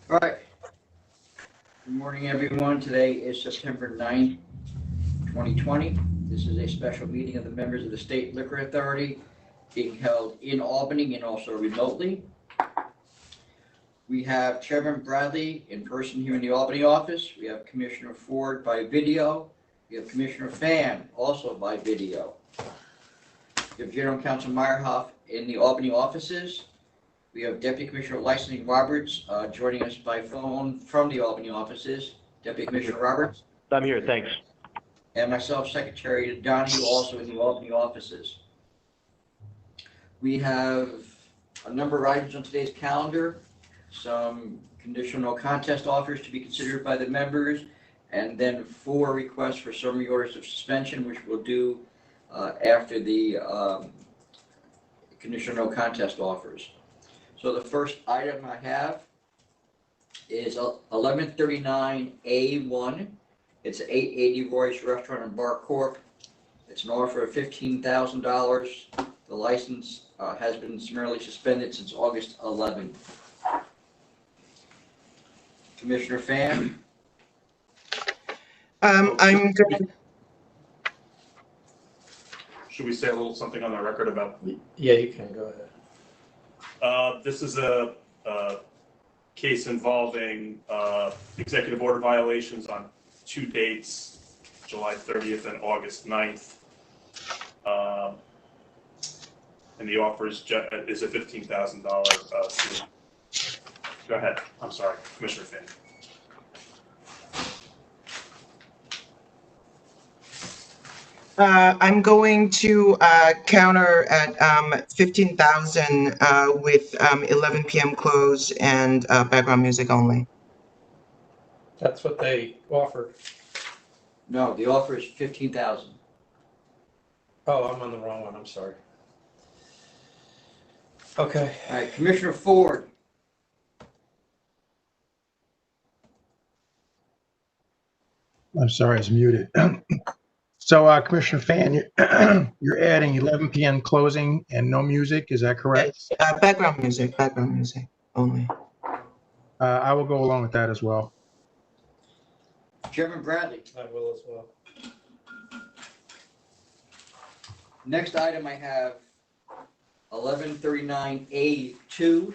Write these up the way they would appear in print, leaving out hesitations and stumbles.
All right. Good morning, everyone. Today is September 9th, 2020. This is a special meeting of the members of the State Liquor Authority being held in Albany and also remotely. We have Chairman Bradley in person here in the Albany office. We have Commissioner Ford by video. We have Commissioner Fan also by video. We have General Counsel Meyerhoff in the Albany offices. We have Deputy Commissioner Licensing Roberts joining us by phone from the Albany offices. Deputy Commissioner Roberts. I'm here, thanks. And myself, Secretary Donahue, also in the Albany offices. We have a number of items on today's calendar, some conditional contest offers to be considered by the members, and then 4 requests for summary orders of suspension, which we'll do after the conditional contest offers. So the first item I have is 1139A1. It's 880 Royce Restaurant and Bar Corp. It's an offer of $15,000. The license has been summarily suspended since August 11th. Commissioner Fan? I'm going. Should we say a little something on the record about? Yeah, you can go ahead. This is a case involving executive order violations on 2 dates, July 30th and August 9th. And the offer is a $15,000 fee. Go ahead. I'm sorry, Commissioner Finn. I'm going to counter at 15,000 with 11 p.m. close and background music only. That's what they offered. No, the offer is $15,000. Oh, I'm on the wrong one. I'm sorry. Okay. All right, Commissioner Ford. I'm sorry, it's muted. So, Commissioner Fan, you're adding 11 p.m. closing and no music, is that correct? Yes, background music only. I will go along with that as well. Chairman Bradley. I will as well. Next item I have 1139A2.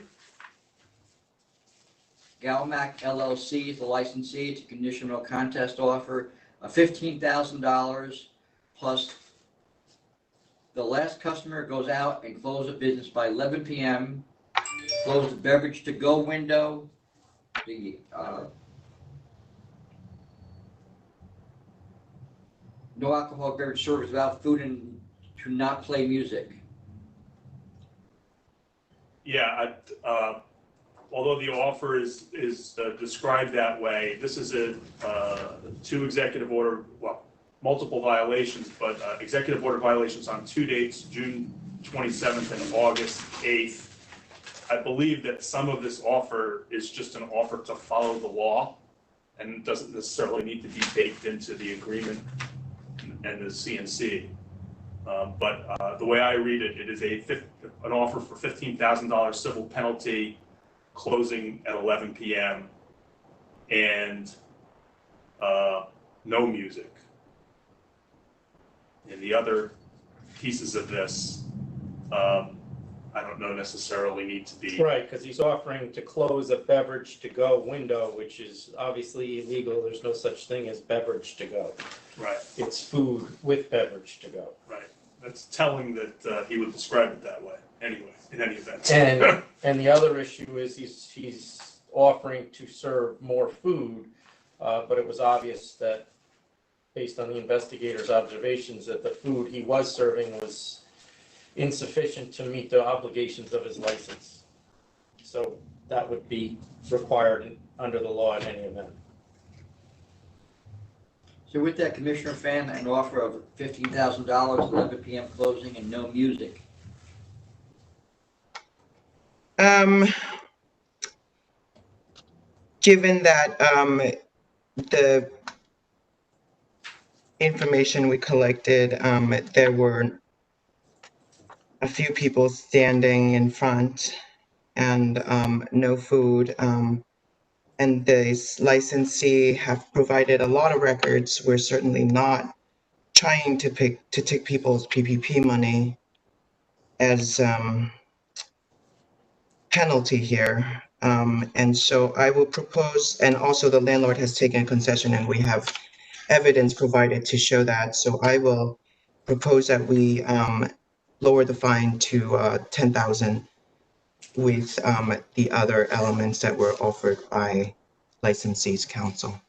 Galmac LLC is the licensee. It's a conditional contest offer of $15,000 plus the last customer goes out and close the business by 11 p.m. Close the beverage to go window. The no alcohol beverage service without food and to not play music. Yeah, although the offer is described that way, this is a 2 executive order, well, multiple violations, but executive order violations on 2 dates, June 27th and August 8th. I believe that some of this offer is just an offer to follow the law and doesn't necessarily need to be baked into the agreement and the CNC. But the way I read it, it is an offer for $15,000 civil penalty, closing at 11 p.m. and no music. And the other pieces of this, I don't know necessarily need to be. Right, because he's offering to close a beverage to go window, which is obviously illegal. There's no such thing as beverage to go. Right. It's food with beverage to go. Right. That's telling that he would describe it that way. Anyway, in any event. And the other issue is he's offering to serve more food, but it was obvious that based on the investigator's observations that the food he was serving was insufficient to meet the obligations of his license. So that would be required under the law in any event. So with that, Commissioner Fan, an offer of $15,000, 11 p.m. closing, and no music. Given that the information we collected, there were a few people standing in front and no food. and this licensee have provided a lot of records. We're certainly not trying to take people's PPP money as penalty here. And so I will propose, and also the landlord has taken a concession and we have evidence provided to show that. So I will propose that we lower the fine to 10,000 with the other elements that were offered by licensees council.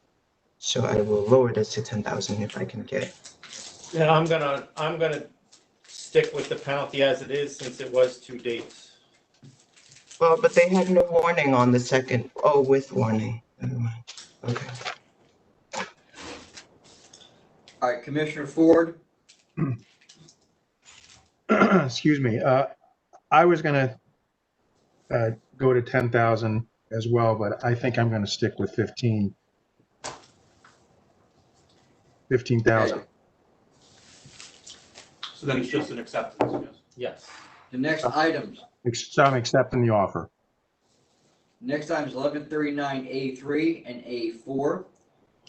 So I will lower this to 10,000 if I can get it. Yeah, I'm gonna stick with the penalty as it is since it was 2 dates. Well, but they had no warning on the second. Oh, with warning. Never mind. Okay. All right, Commissioner Ford, Excuse me. I was gonna go to 10,000 as well, but I think I'm gonna stick with 15,000. So then it's just an acceptance, yes. Yes. the next items. So I'm accepting the offer. Next item is 1139A3 and A4,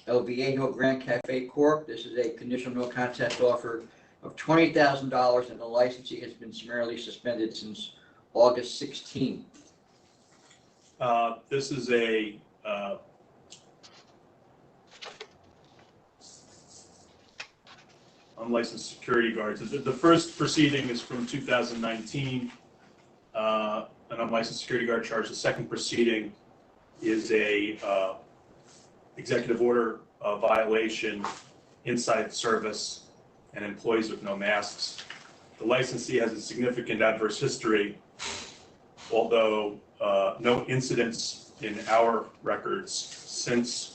El Viejo Grand Cafe Corp. This is a conditional no contest offer of $20,000, and the licensee has been summarily suspended since August 16th. This is a unlicensed security guards. The first proceeding is from 2019, an unlicensed security guard charge. The second proceeding is a executive order violation inside service and employees with no masks. The licensee has a significant adverse history, although no incidents in our records since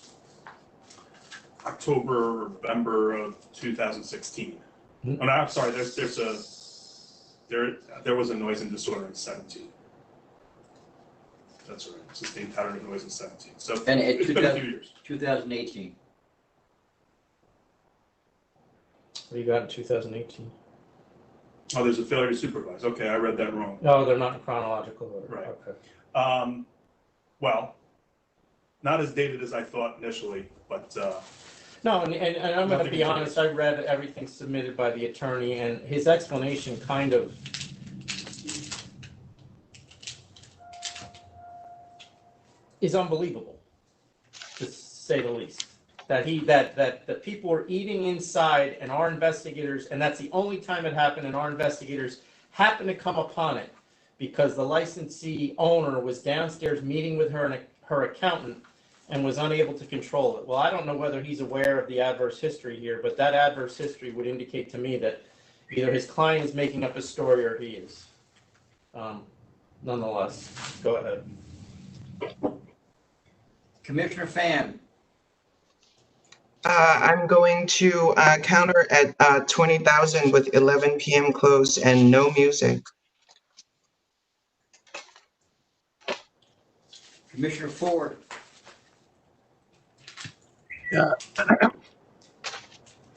October or November of 2016. Oh, no, I'm sorry, there was a noise and disorder in 17. That's right, sustained pattern of noise in 17. So And it's been a few years. 2018. What do you got in 2018? Oh, there's a failure to supervise. Okay, I read that wrong. No, they're not in chronological order. Right. Okay. Well, not as dated as I thought initially, but No, and I'm gonna Nothing be to honest, I read everything submitted by the attorney, and his explanation kind of is unbelievable, to say the least. That the people were eating inside and our investigators, and that's the only time it happened, and our investigators happened to come upon it because the licensee owner was downstairs meeting with her and her accountant and was unable to control it. Well, I don't know whether he's aware of the adverse history here, but that adverse history would indicate to me that either his client is making up a story or he is. Nonetheless, go ahead. Commissioner Fan, I'm going to counter at 20,000 with 11 p.m. close and no music. Commissioner Ford,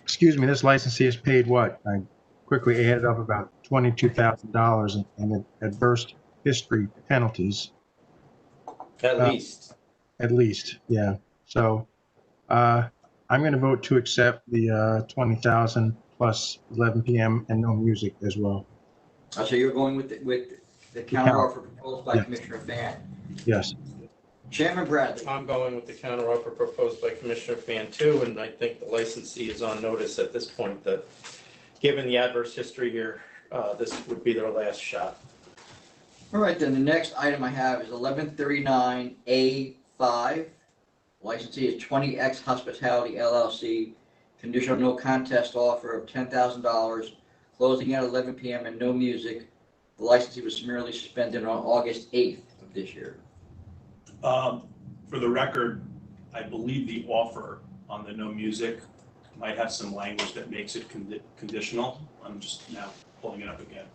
Excuse me, this licensee has paid what? I quickly added up about $22,000 in adverse history penalties, At least. at least, yeah. So I'm going to vote to accept the 20,000 plus 11 p.m. and no music as well. so you're going with the counteroffer proposed by Yeah. Commissioner Fan. Yes. Chairman Bradley, I'm going with the counteroffer proposed by Commissioner Fan too, and I think the licensee is on notice at this point that, given the adverse history here, this would be their last shot. all right, then the next item I have is 1139A5. Licensee is 20X Hospitality LLC, conditional no contest offer of $10,000, closing at 11 p.m. and no music. The licensee was summarily suspended on August 8th of this year. for the record, I believe the offer on the no music might have some language that makes it conditional. I'm just now pulling it up again.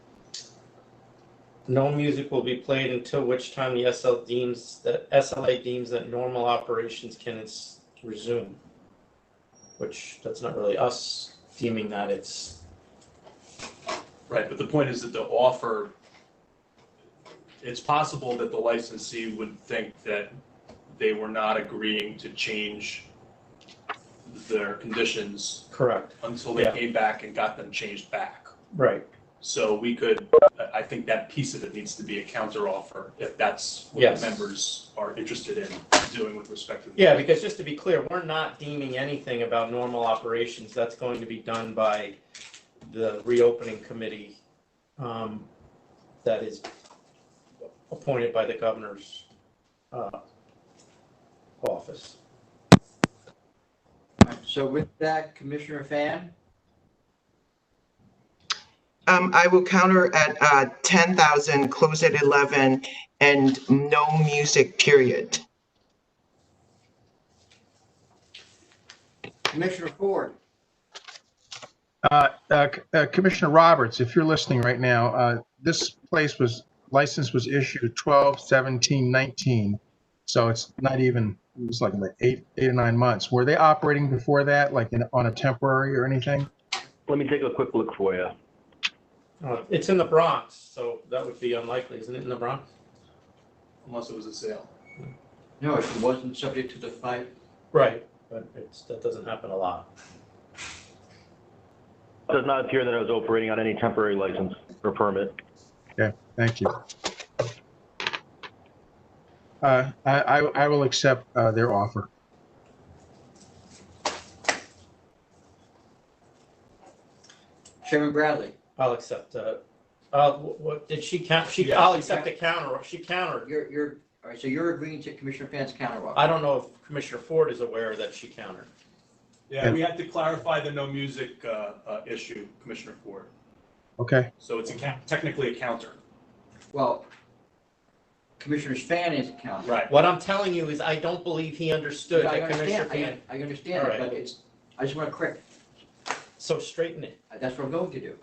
No music will be played until which time the SLA deems that normal operations can resume. Which, that's not really us deeming that, it's. Right, but the point is that the offer, it's possible that the licensee would think that they were not agreeing to change their conditions Correct. until they Yeah. came back and got them changed back. Right. So we could, I think that piece of it needs to be a counteroffer if that's what Yes. the members are interested in doing with respect to. Yeah, because just to be clear, we're not deeming anything about normal operations. That's going to be done by the reopening committee that is appointed by the governor's office. All right, so with that, Commissioner Fan, I will counter at 10,000, close at 11, and no music, period. Commissioner Ford, Commissioner Roberts, if you're listening right now, this license was issued 12/17/19. So it's not even, it was like 8 or 9 months. Were they operating before that, like on a temporary or anything? Let me take a quick look for you. It's in the Bronx, so that would be unlikely, isn't it, in the Bronx? Unless it was a sale. no, it wasn't subject to the 5. Right, but that doesn't happen a lot. It does not appear that I was operating on any temporary license or permit. Okay, thank you. I will accept their offer. Chairman Bradley, I'll accept what did she count? Yes, I'll she accept the counter. She countered. all right, so you're agreeing to Commissioner Fan's counteroffer. I don't know if Commissioner Ford is aware that she countered. Yeah, we had to clarify the no music issue, Commissioner Ford. Okay, So it's technically a counter. Well, Commissioner Fan is a counter. Right. What I'm telling you is I don't believe he understood I that Commissioner understand, Fan. I understand All it, right. but I just want to correct, So straighten it. that's what I'm going to do.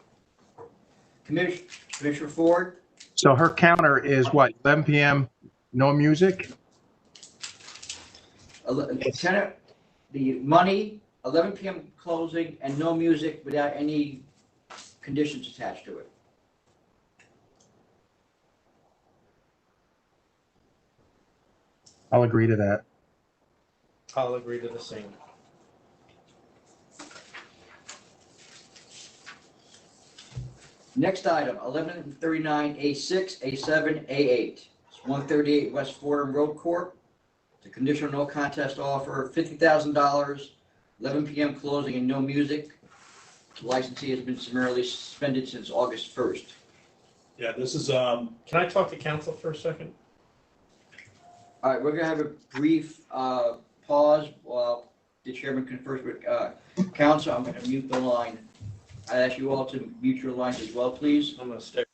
Commissioner Ford, so her counter is what, 11 p.m., no music? 10, the money, 11 p.m. closing, and no music without any conditions attached to it. I'll agree to that. I'll agree to the same. Next item, 1139A6, A7, A8. It's 138 West Fordham Road Corp. The conditional no contest offer, $50,000, 11 p.m. closing and no music. The licensee has been summarily suspended since August 1st. Yeah, this is, Can I talk to council for a second? All right, we're gonna have a brief pause while the chairman confers with council. I'm gonna mute the line. I ask you all to mute your lines as well, please. I'm gonna stay.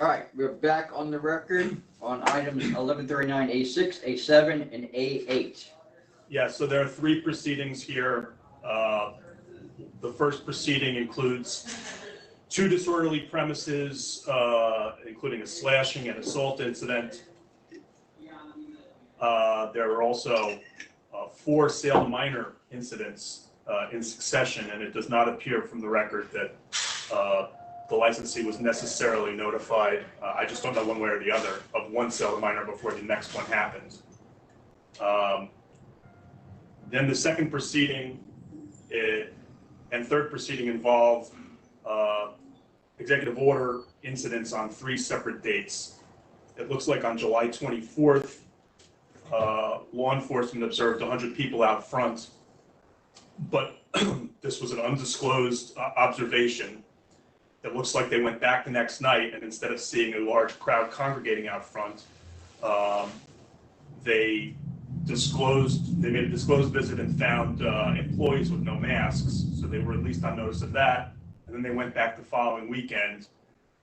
All right, we're back on the record on items 1139A6, A7, and A8. yeah, so there are 3 proceedings here. The first proceeding includes 2 disorderly premises, including a slashing and assault incident. There are also 4 sale minor incidents in succession, and it does not appear from the record that the licensee was necessarily notified. I just don't know one way or the other of one sale minor before the next one happened. Then the second proceeding and third proceeding involve executive order incidents on 3 separate dates. It looks like on July 24th, law enforcement observed 100 people out front, but this was an undisclosed observation. It looks like they went back the next night, and instead of seeing a large crowd congregating out front, they made a disclosed visit and found employees with no masks, so they were at least on notice of that. And then they went back the following weekend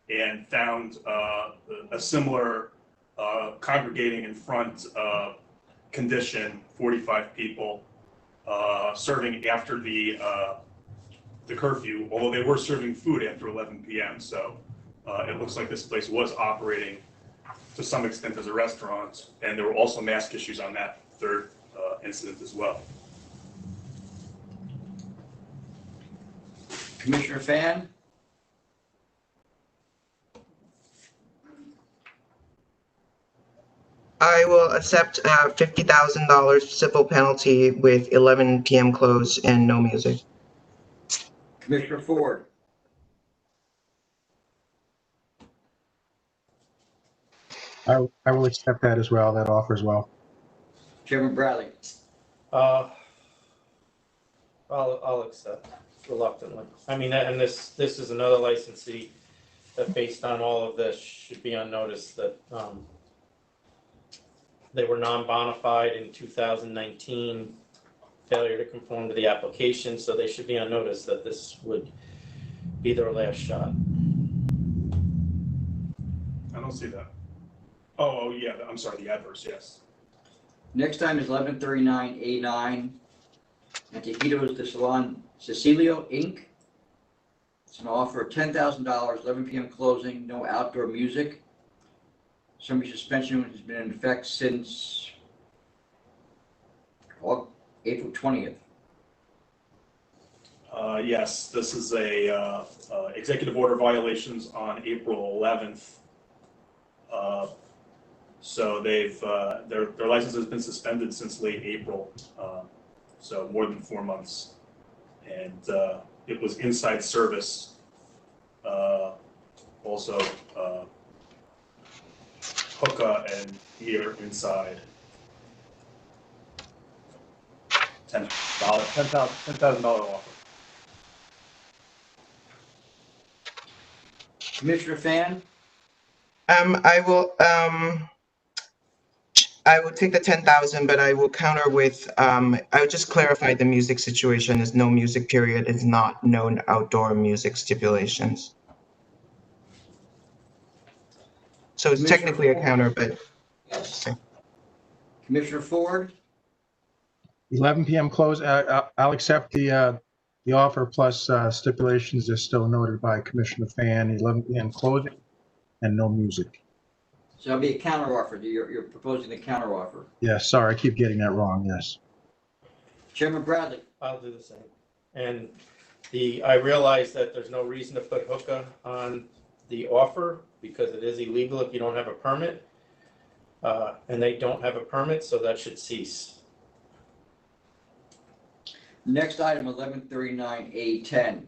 and found a similar congregating in front condition, 45 people, serving after the the curfew, although they were serving food after 11 p.m. So it looks like this place was operating to some extent as a restaurant, and there were also mask issues on that third incident as well. Commissioner Fan? I will accept a $50,000 civil penalty with 11 p.m. close and no music. Commissioner Ford? I will accept that as well, that offer as well. Chairman Bradley? I'll accept reluctantly. I mean, and this is another licensee that, based on all of this, should be on notice that they were non-bona fide in 2019, failure to conform to the application, so they should be on notice that this would be their last shot. I don't see that. Oh yeah, I'm sorry, the adverse, yes. Next time is 1139A9 at Taquitos de Salon Cecilio, Inc. It's an offer of $10,000, 11 p.m. closing, no outdoor music. Summary suspension has been in effect since April 20th. Yes, this is a executive order violations on April 11th. So they've their license has been suspended since late April, so more than 4 months, and it was inside service. Also, hookah and beer inside. $10,000 offer. Commissioner Fan? I will take the 10,000, but I will counter with, I would just clarify the music situation is no music period, it's not known outdoor music stipulations. So it's technically a counter, but. Yes. Commissioner Ford? 11 p.m. close. I'll accept the offer plus stipulations as still noted by Commissioner Fan. 11 p.m. closing and no music. So that'll be a counter offer. You're proposing the counter offer. Yes, sorry, I keep getting that wrong. Yes. Chairman Bradley? I'll do the same. And I realize that there's no reason to put hookah on the offer because it is illegal if you don't have a permit. And they don't have a permit, so that should cease. Next item, 1139A10.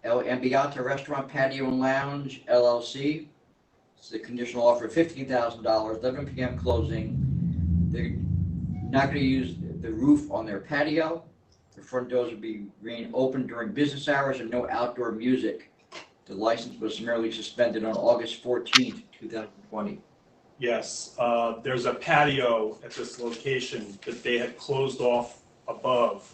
El Ambiente Restaurant Patio and Lounge, LLC. It's a conditional offer of $15,000, 11 p.m. closing. They're not going to use the roof on their patio. The front doors will remain open during business hours and no outdoor music. The license was summarily suspended on August 14th, 2020. Yes, there's a patio at this location that they had closed off above,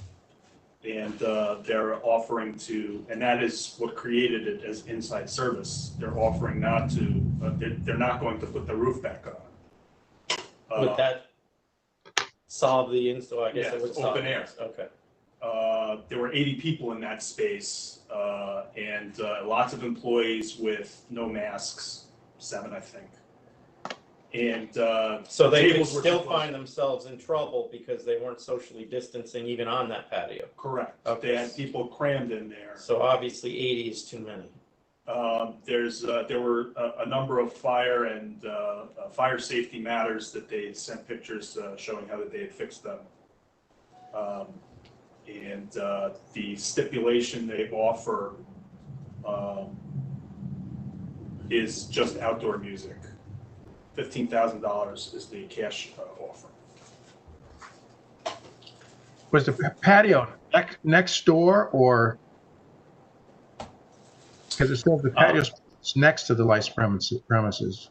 and they're offering to, and that is what created it as inside service. They're offering not to, they're not going to put the roof back on. Would that solve the install? I guess Yeah, it would it's solve open it. air. Okay. There were 80 people in that space, and lots of employees with no masks, 7, I think. And So they could tables were still supposed- find themselves in trouble because they weren't socially distancing even on that patio. Correct. Okay. They had people crammed in there. So obviously 80 is too many. There were a number of fire and fire safety matters that they sent pictures showing how that they had fixed them. And the stipulation they offer is just outdoor music. $15,000 is the cash offer. Was the patio next door or? Because it says the patio is next to the licensed premises.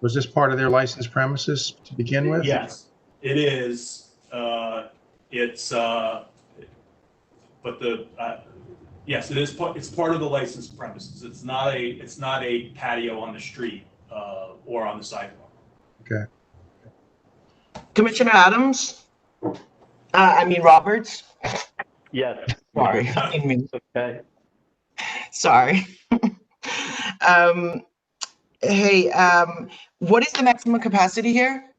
Was this part of their licensed premises to begin with? Yes, it is. Yes, it is. It's part of the licensed premises. It's not a patio on the street or on the sidewalk. Okay. Commissioner Adams? Roberts? Yes. Sorry, I didn't mean- Okay. sorry. Hey, what is the maximum capacity here?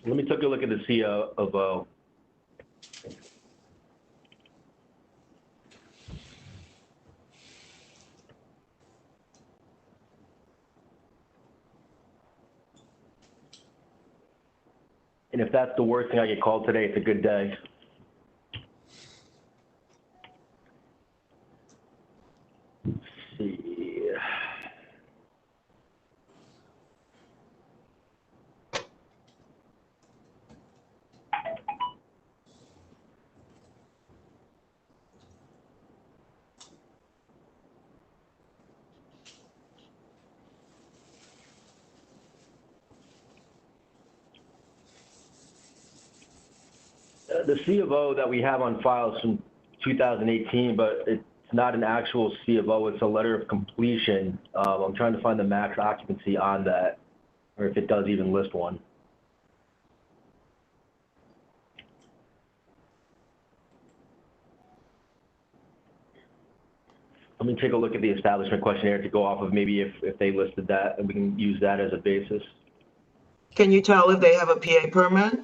Let me take a look at the C of O. And if that's the worst thing I get called today, it's a good day. Let's see. The C of O that we have on file is from 2018, but it's not an actual C of O, it's a letter of completion. I'm trying to find the max occupancy on that, or if it does even list one. Let me take a look at the establishment questionnaire to go off of, maybe if they listed that, and we can use that as a basis. Can you tell if they have a PA permit?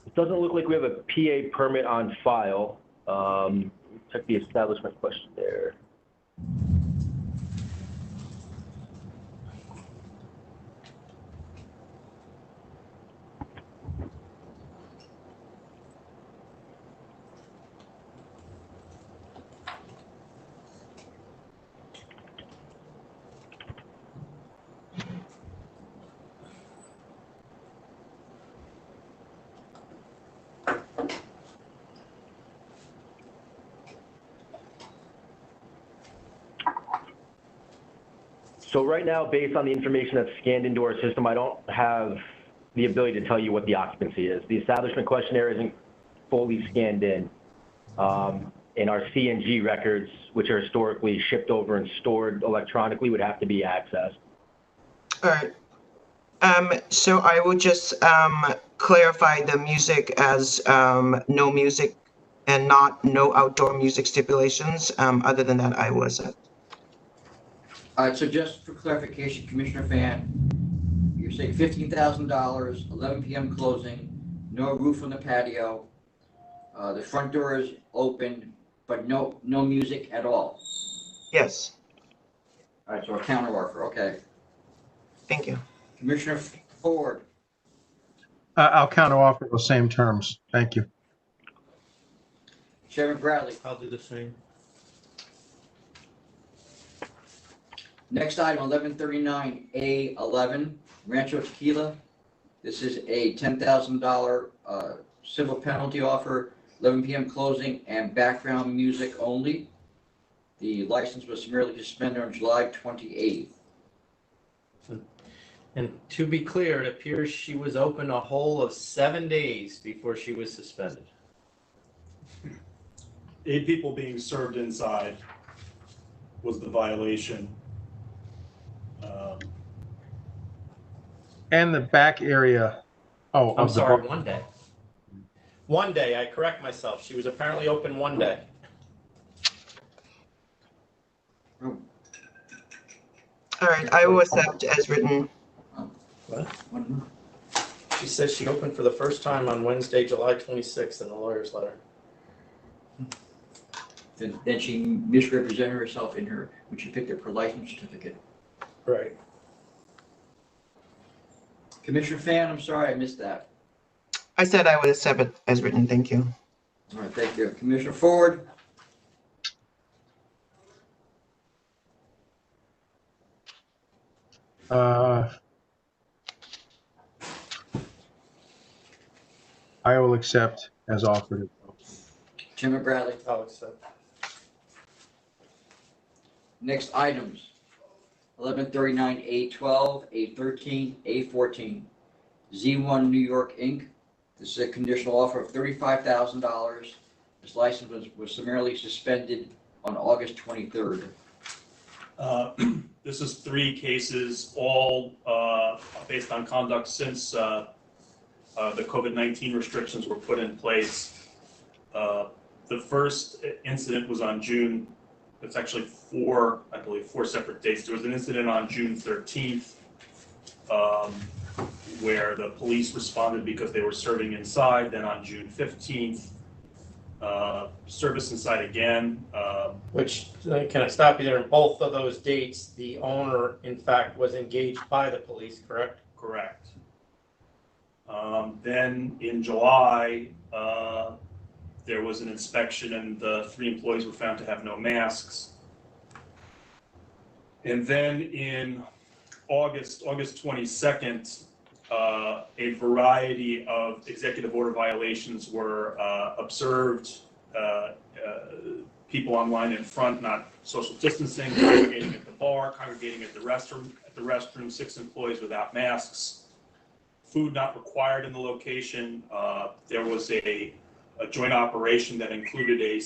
It doesn't look like we have a PA permit on file. Check the establishment questionnaire. So right now, based on the information that's scanned into our system, I don't have the ability to tell you what the occupancy is. The establishment questionnaire isn't fully scanned in. And our CNG records, which are historically shipped over and stored electronically, would have to be accessed. All right. So I will just clarify the music as no music and not no outdoor music stipulations. Other than that, I was. All right, so just for clarification, Commissioner Fan, you're saying $15,000, 11 PM closing, no roof on the patio, the front door is open, but no music at all. Yes, All right, so a counter offer, okay. thank you. Commissioner Ford, I'll counteroffer those same terms. Thank you. Chairman Bradley. I'll do the same. Next item, 1139A11, Rancho Tequila. This is a $10,000 civil penalty offer, 11 PM closing, and background music only. The license was merely suspended on July 28th. And to be clear, it appears she was open a whole of 7 days before she was suspended. 8 people being served inside was the violation. And the back area, oh, I'm of the sorry, bar. 1 day. 1 day, I correct myself. She was apparently open 1 day. All right, I will accept as written. What? She says she opened for the first time on Wednesday, July 26th in the lawyer's letter. Then she misrepresented herself in her, when she picked up her license certificate. Right. Commissioner Fan, I'm sorry, I missed that. I said I would accept it as written. Thank you. All right, thank you. Commissioner Ford, I will accept as offered. Chairman Bradley. I'll accept. Next items, 1139A12, A13, A14, Z1 New York, Inc. This is a conditional offer of $35,000, His license was summarily suspended on August 23rd. This is 3 cases, all based on conduct since the COVID-19 restrictions were put in place. The first incident was on June, it's actually 4 separate dates. There was an incident on June 13th where the police responded because they were serving inside. Then on June 15th, service inside again. Which, can I stop you there? In both of those dates, the owner, in fact, was engaged by the police, correct? Correct. Then in July, there was an inspection and the 3 employees were found to have no masks. And then in August 22nd, a variety of executive order violations were observed. People online in front, not social distancing, congregating at the bar, congregating at the restroom, 6 employees without masks. Food not required in the location. There was a joint operation that included a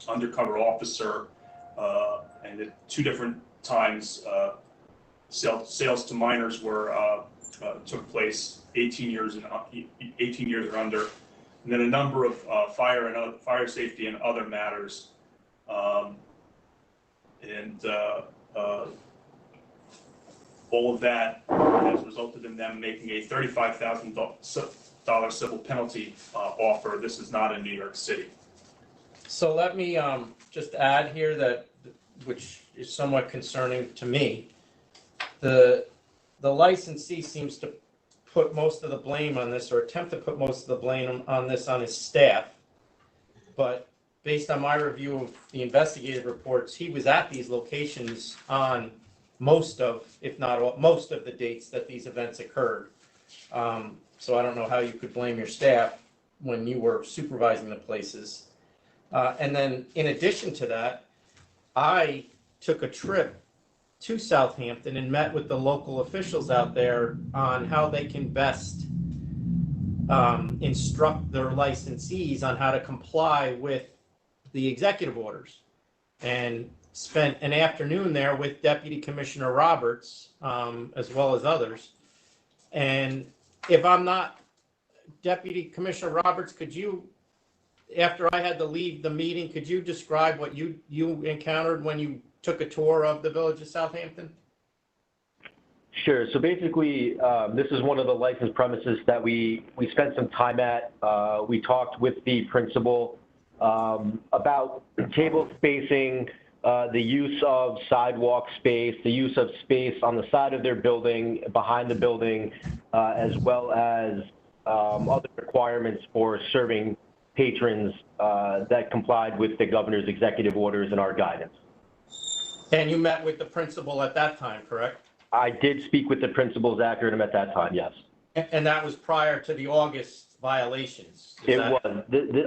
undercover officer, and at 2 different times, sales to minors took place 18 years or under, and then a number of fire safety and other matters, and all of that has resulted in them making a $35,000 civil penalty offer. This is not in New York City. So let me just add here that, which is somewhat concerning to me, the licensee seems to put most of the blame on this, or attempt to put most of the blame on this on his staff. But based on my review of the investigative reports, he was at these locations on most of, if not all, most of the dates that these events occurred. So I don't know how you could blame your staff when you were supervising the places. And then in addition to that, I took a trip to Southampton and met with the local officials out there on how they can best instruct their licensees on how to comply with the executive orders, and spent an afternoon there with Deputy Commissioner Roberts, as well as others. And if I'm not, Deputy Commissioner Roberts, could you, after I had to leave the meeting, could you describe what you encountered when you took a tour of the village of Southampton? Sure. So basically, this is one of the licensed premises that we spent some time at. We talked with the principal about table spacing, the use of sidewalk space, the use of space on the side of their building, behind the building, as well as other requirements for serving patrons that complied with the governor's executive orders and our guidance. And you met with the principal at that time, correct? I did speak with the principal, Zach Erdem, at that time, yes. And that was prior to the August violations? Was.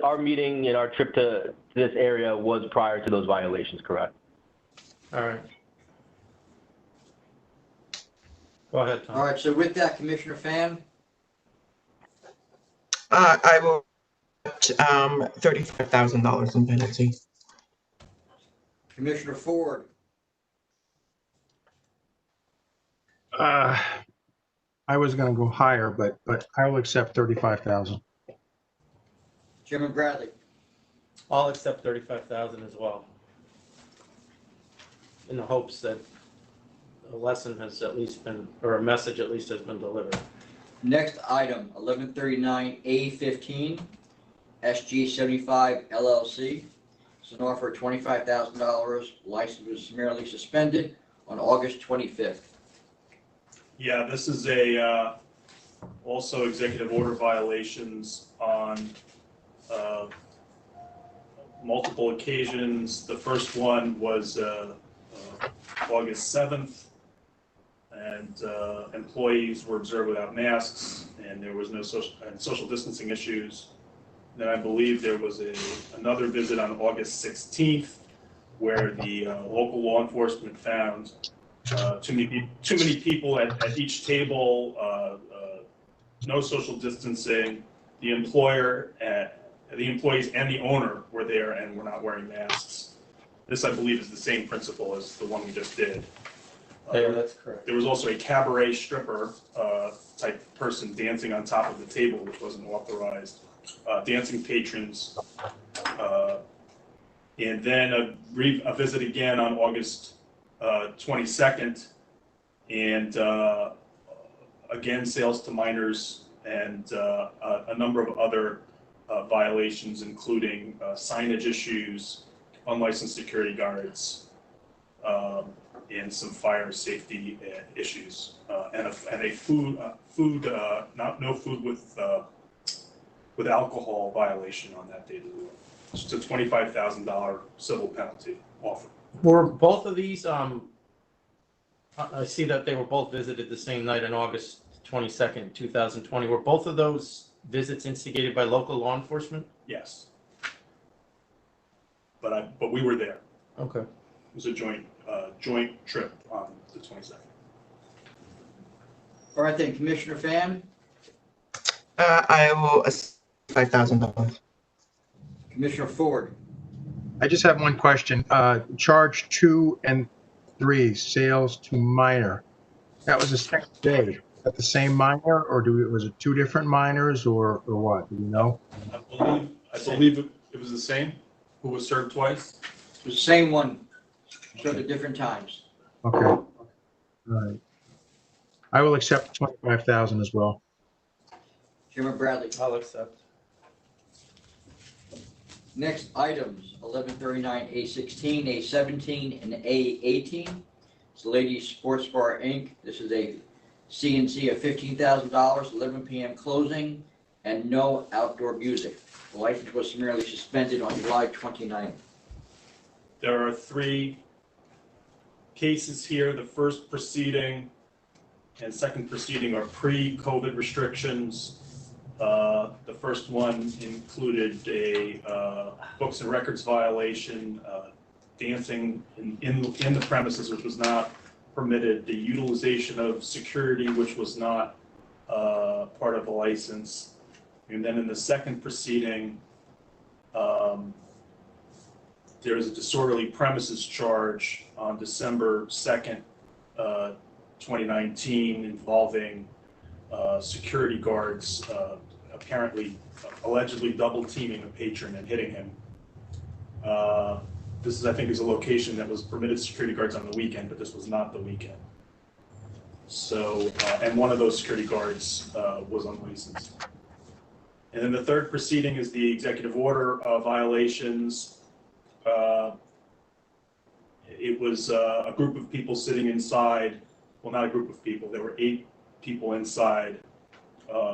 Our meeting and our trip to this area was prior to those violations, correct? All right. Go ahead, Tom. All right, so with that, Commissioner Fan? I will $35,000 in penalty. Commissioner Ford? I was going to go higher, but I will accept 35,000. Chairman Bradley? I'll accept 35,000 as well, in the hopes that a lesson has at least been, or a message at least has been delivered. Next item, 1139A15, SG75 LLC. It's an offer of $25,000. License was summarily suspended on August 25th. Yeah, this is also executive order violations on multiple occasions. The first one was August 7th, and employees were observed without masks, and there was no social distancing issues. Then I believe there was another visit on August 16th where the local law enforcement found too many people at each table, no social distancing. The employer the employees and the owner were there and were not wearing masks. This, I believe, is the same principle as the one we just did. Yeah, that's correct. There was also a cabaret stripper type person dancing on top of the table, which wasn't authorized. Dancing patrons, and then a visit again on August 22nd, and again sales to minors and a number of other violations, including signage issues, unlicensed security guards, and some fire safety issues, and a no food with alcohol violation on that date as well. It's a $25,000 civil penalty offer. Were both of these, I see that they were both visited the same night on August 22nd, 2020. Were both of those visits instigated by local law enforcement? Yes. But we were there. Okay. It was a joint trip on the 22nd. All right then, Commissioner Fan, I will $5,000. Commissioner Ford, I just have one question. Charge 2 and 3, sales to minor. That was the same day. At the same minor, or was it 2 different minors, or what? Do you know? I believe it was the same. Who was served twice? it was the same one, served at different times. Okay. All right. I will accept 25,000 as well. Chairman Bradley. I'll accept. Next items, 1139, A16, A17, and A18. It's the Ladies Sports Bar, Inc. This is a C&C of $15,000, 11 p.m. closing, and no outdoor music. The license was summarily suspended on July 29th. There are 3 cases here. The first proceeding and second proceeding are pre-COVID restrictions. The first one included a books and records violation, dancing in the premises, which was not permitted, the utilization of security, which was not part of the license. And then in the second proceeding, there is a disorderly premises charge on December 2nd, 2019, involving security guards allegedly double teaming a patron and hitting him. This is, I think, is a location that was permitted security guards on the weekend, but this was not the weekend. So, and one of those security guards was unlicensed. And then the third proceeding is the executive order violations. It was a group of people sitting inside. Well, not a group of people. There were 8 people inside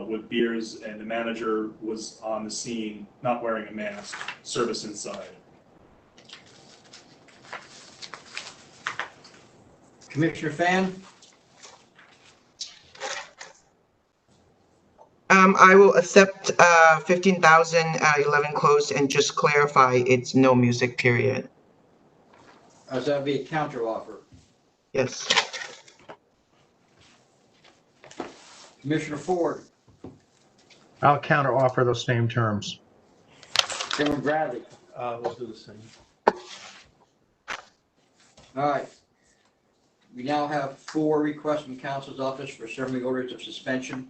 with beers, and the manager was on the scene, not wearing a mask, service inside. Commissioner Fan, I will accept 15,000, 11 closed, and just clarify it's no music, period. so that would be a counter offer. Yes. Commissioner Ford, I'll counter offer those same terms. Chairman Bradley. We'll do the same. All right. We now have 4 requests from Council's office for serving orders of suspension.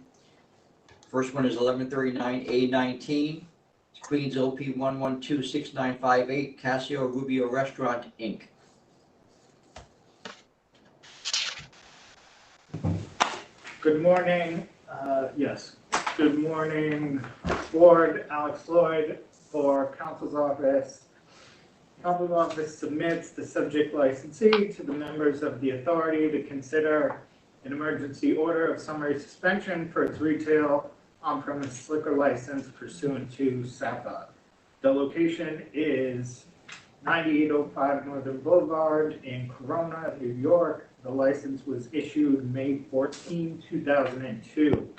First one is 1139A19. It's Queens OP 1126958, Casio Rubio Restaurant, Inc. Good morning. Yes. Good morning, Board. Alex Lloyd for Council's Office. Council's Office submits the subject licensee to the members of the authority to consider an emergency order of summary suspension for its retail on-premise liquor license pursuant to SAPA. The location is 9805 Northern Boulevard in Corona, New York. The license was issued May 14, 2002.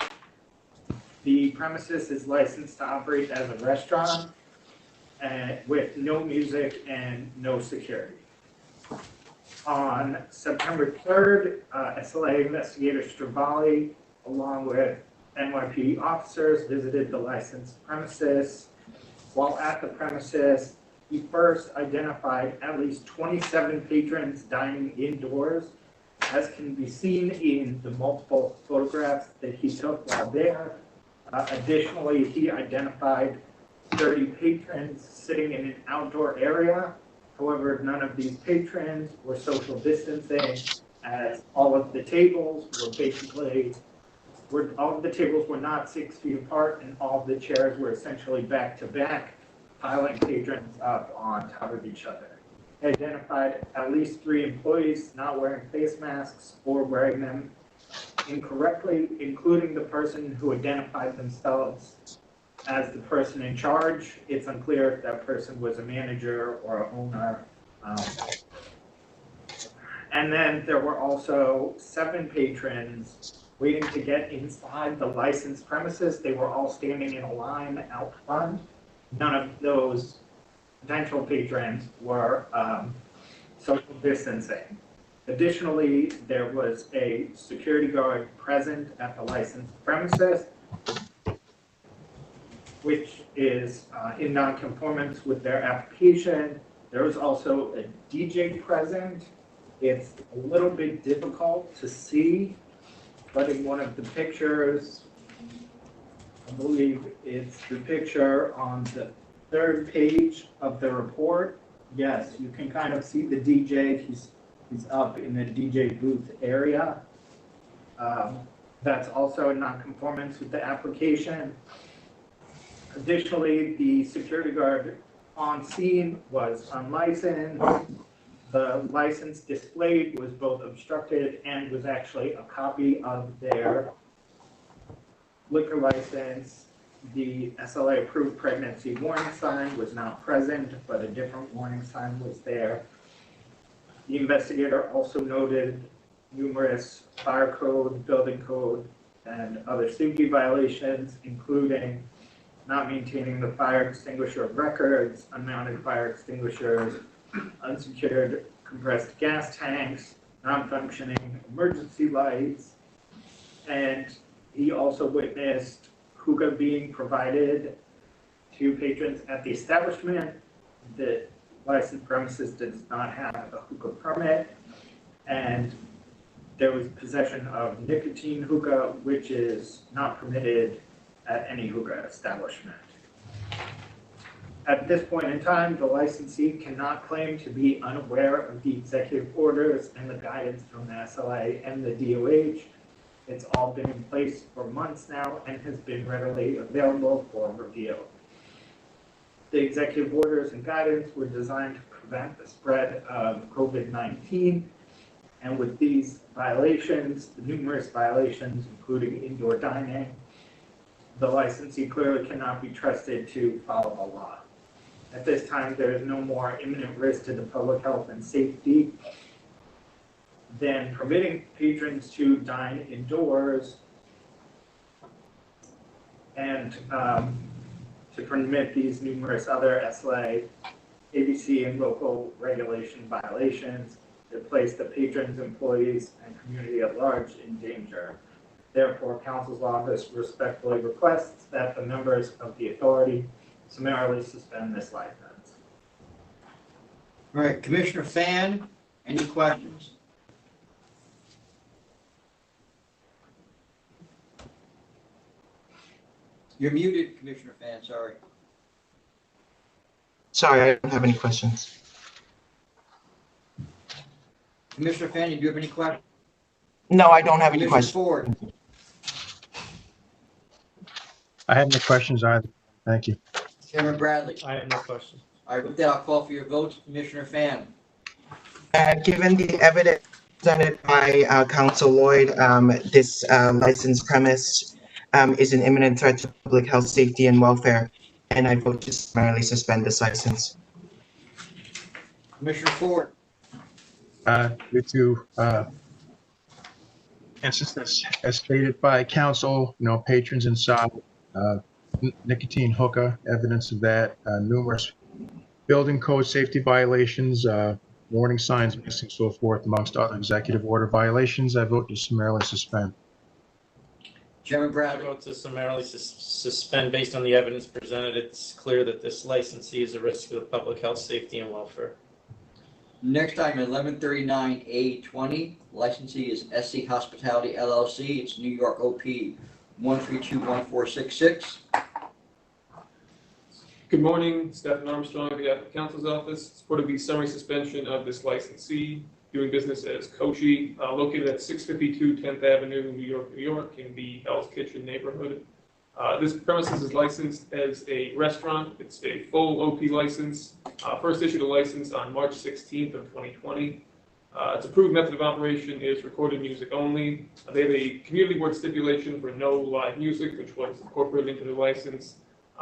The premises is licensed to operate as a restaurant with no music and no security. On September 3rd, SLA investigator Stravali, along with NYPD officers, visited the licensed premises. While at the premises, he first identified at least 27 patrons dining indoors, as can be seen in the multiple photographs that he took while there. Additionally, he identified 30 patrons sitting in an outdoor area. However, none of these patrons were social distancing, as all of the tables were not 6 feet apart, and all of the chairs were essentially back to back, piling patrons up on top of each other. They identified at least 3 employees not wearing face masks or wearing them incorrectly, including the person who identified themselves as the person in charge. It's unclear if that person was a manager or an owner. And then there were also 7 patrons waiting to get inside the licensed premises. They were all standing in a line out front. None of those potential patrons were social distancing. Additionally, there was a security guard present at the licensed premises, which is in non-conformance with their application. There was also a DJ present. It's a little bit difficult to see, but in one of the pictures, I believe it's the picture on the 3rd page of the report. Yes, you can kind of see the DJ. He's up in the DJ booth area. That's also in non-conformance with the application. Additionally, the security guard on scene was unlicensed. The license displayed was both obstructed and was actually a copy of their liquor license. The SLA approved pregnancy warning sign was not present, but a different warning sign was there. The investigator also noted numerous fire code, building code, and other safety violations, including not maintaining the fire extinguisher of records, unmounted fire extinguishers, unsecured compressed gas tanks, non-functioning emergency lights, and he also witnessed hookah being provided to patrons at the establishment. The licensed premises does not have a hookah permit, and there was possession of nicotine hookah, which is not permitted at any hookah establishment. At this point in time, the licensee cannot claim to be unaware of the executive orders and the guidance from the SLA and the DOH. It's all been in place for months now and has been readily available for review. The executive orders and guidance were designed to prevent the spread of COVID-19. And with these violations, the numerous violations, including indoor dining, the licensee clearly cannot be trusted to follow the law. At this time, there is no more imminent risk to the public health and safety than permitting patrons to dine indoors and to permit these numerous other SLA, ABC, and local regulation violations that place the patrons, employees, and community at large in danger. Therefore, Council's office respectfully requests that the members of the authority summarily suspend this license. All right, Commissioner Fan, any questions? You're muted, Commissioner Fan, sorry. Sorry, I don't have any questions. Commissioner Fan, do you have any questions? No, I don't have any Commissioner questions. Ford, I have no questions either. Thank you. Chairman Bradley. I have no questions. All right, with that, I'll call for your votes. Commissioner Fan, Given the evidence presented by Council Lloyd, this licensed premise is an imminent threat to public health, safety, and welfare, and I vote to summarily suspend this license. Commissioner Ford, Due to instances as stated by council, patrons inside, nicotine hookah, evidence of that, numerous building code safety violations, warning signs missing, so forth, amongst other executive order violations, I vote to summarily suspend. Chairman I Bradley. vote to summarily suspend based on the evidence presented. It's clear that this licensee is a risk to the public health, safety, and welfare. Next item, 1139A20, licensee is SC Hospitality LLC. It's New York OP 1321466. Good morning, Stephen Armstrong, on behalf of the Counsel's Office. Supported the summary suspension of this licensee doing business as Kochi, located at 652 10th Avenue, New York, in the Hell's Kitchen neighborhood. This premises is licensed as a restaurant. It's a full OP license. First issued a license on March 16th of 2020. Its approved method of operation is recorded music only. They have a community board stipulation for no live music, which was incorporated into the license.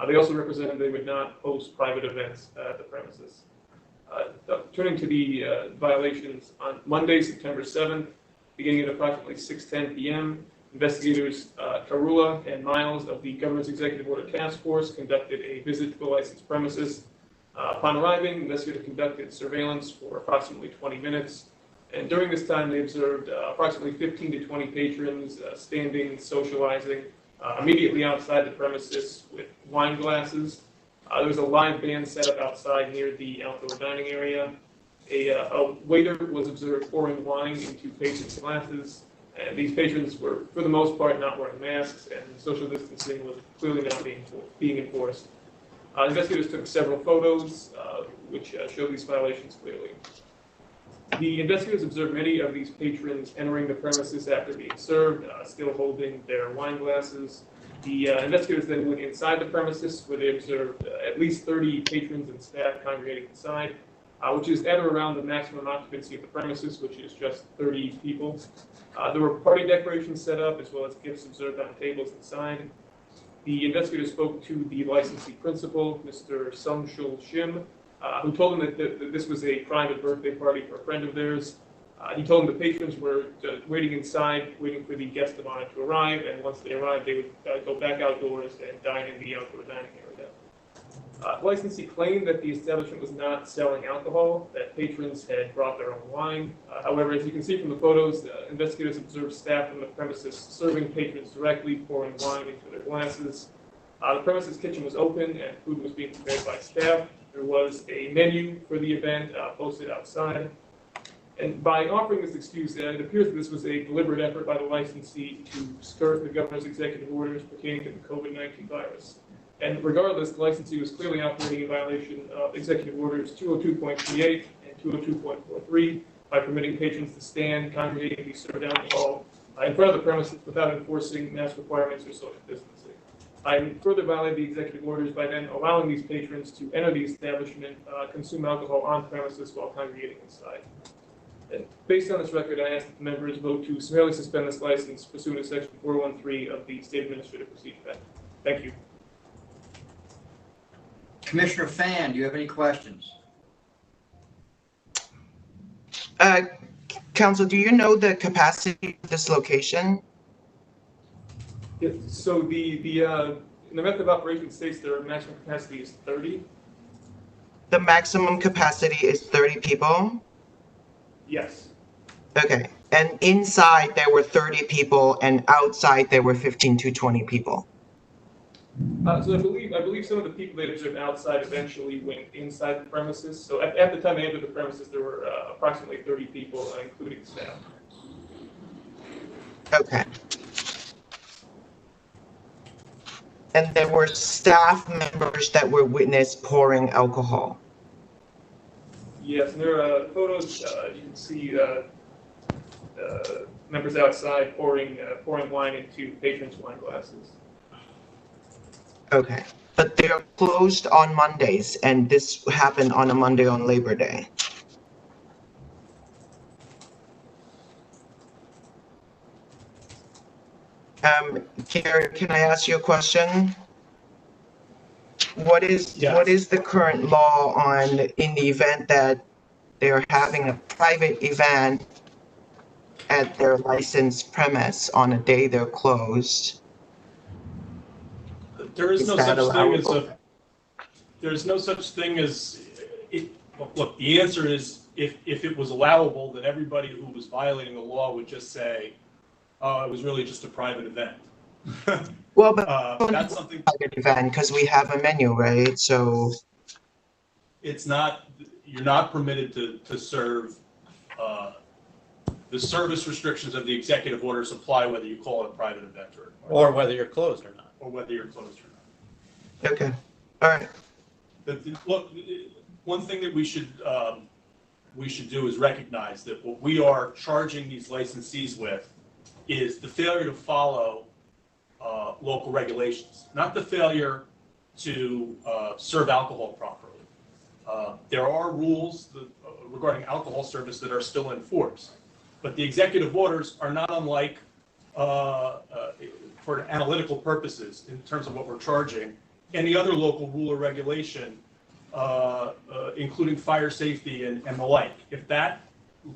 They also represented they would not host private events at the premises. Turning to the violations, on Monday, September 7th, beginning at approximately 6:10 p.m., investigators Karula and Miles of the Governor's Executive Order Task Force conducted a visit to the licensed premises. Upon arriving, investigators conducted surveillance for approximately 20 minutes. And during this time, they observed approximately 15 to 20 patrons standing, socializing immediately outside the premises with wine glasses. There was a live band set up outside near the outdoor dining area. A waiter was observed pouring wine into patrons' glasses. And these patrons were, for the most part, not wearing masks, and social distancing was clearly not being enforced. Investigators took several photos, which show these violations clearly. The investigators observed many of these patrons entering the premises after being served, still holding their wine glasses. The investigators then went inside the premises, where they observed at least 30 patrons and staff congregating inside, which is at or around the maximum occupancy of the premises, which is just 30 people. There were party decorations set up, as well as gifts observed on tables inside. The investigators spoke to the licensee principal, Mr. Sungshul Shim, who told them that this was a private birthday party for a friend of theirs. He told them the patrons were waiting inside, waiting for the guests of honor to arrive, and once they arrived, they would go back outdoors and dine in the outdoor dining area. The licensee claimed that the establishment was not selling alcohol, that patrons had brought their own wine. However, as you can see from the photos, investigators observed staff on the premises serving patrons directly, pouring wine into their glasses. The premises kitchen was open and food was being prepared by staff. There was a menu for the event posted outside. And by offering this excuse, it appears that this was a deliberate effort by the licensee to skirt the governor's executive orders pertaining to the COVID-19 virus. And regardless, the licensee was clearly operating in violation of Executive Orders 202.38 and 202.43 by permitting patrons to stand, congregate, and be served alcohol in front of the premises without enforcing mask requirements or social distancing. I further violated the executive orders by then allowing these patrons to enter the establishment, consume alcohol on premises while congregating inside. And based on this record, I ask that the members vote to summarily suspend this license pursuant to Section 413 of the State Administrative Procedure Act. Thank you. Commissioner Fan, do you have any questions? Council, do you know the capacity of this location? Yeah, so in the method of operation states their maximum capacity is 30. The maximum capacity is 30 people? Yes. Okay, and inside there were 30 people and outside there were 15 to 20 people? So I believe some of the people they observed outside eventually went inside the premises. So at the time they entered the premises, there were approximately 30 people, including staff. Okay. And there were staff members that were witnessed pouring alcohol? Yes, and there are photos. You can see members outside pouring wine into patrons' wine glasses. Okay, but they're closed on Mondays, and this happened on a Monday on Labor Day. Gary, can I ask you a question? What is the current law on, in the event that they're having a private event at their licensed premise on a day they're closed? There is Is no that such thing as allowable? there's no such thing as it. Look, the answer is if it was allowable, then everybody who was violating the law would just say, oh, it was really just a private event. Well, but That's something, private event because we have a menu, right? So it's not, you're not permitted to serve, the service restrictions of the executive orders apply whether you call it a private event Or whether you're closed or not. or whether you're closed or not. okay, all right. Look, one thing that we should do is recognize that what we are charging these licensees with is the failure to follow local regulations, not the failure to serve alcohol properly. There are rules regarding alcohol service that are still in force, but the executive orders are not unlike, for analytical purposes in terms of what we're charging, any other local rule or regulation, including fire safety and the like. If that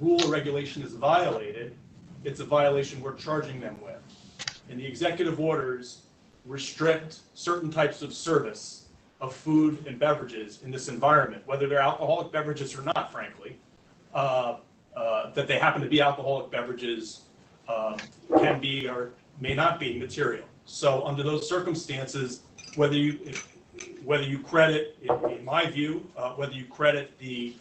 rule or regulation is violated, it's a violation we're charging them with. And the executive orders restrict certain types of service of food and beverages in this environment, whether they're alcoholic beverages or not, frankly. That they happen to be alcoholic beverages can be or may not be material. So under those circumstances, whether you credit, in my view, whether you credit the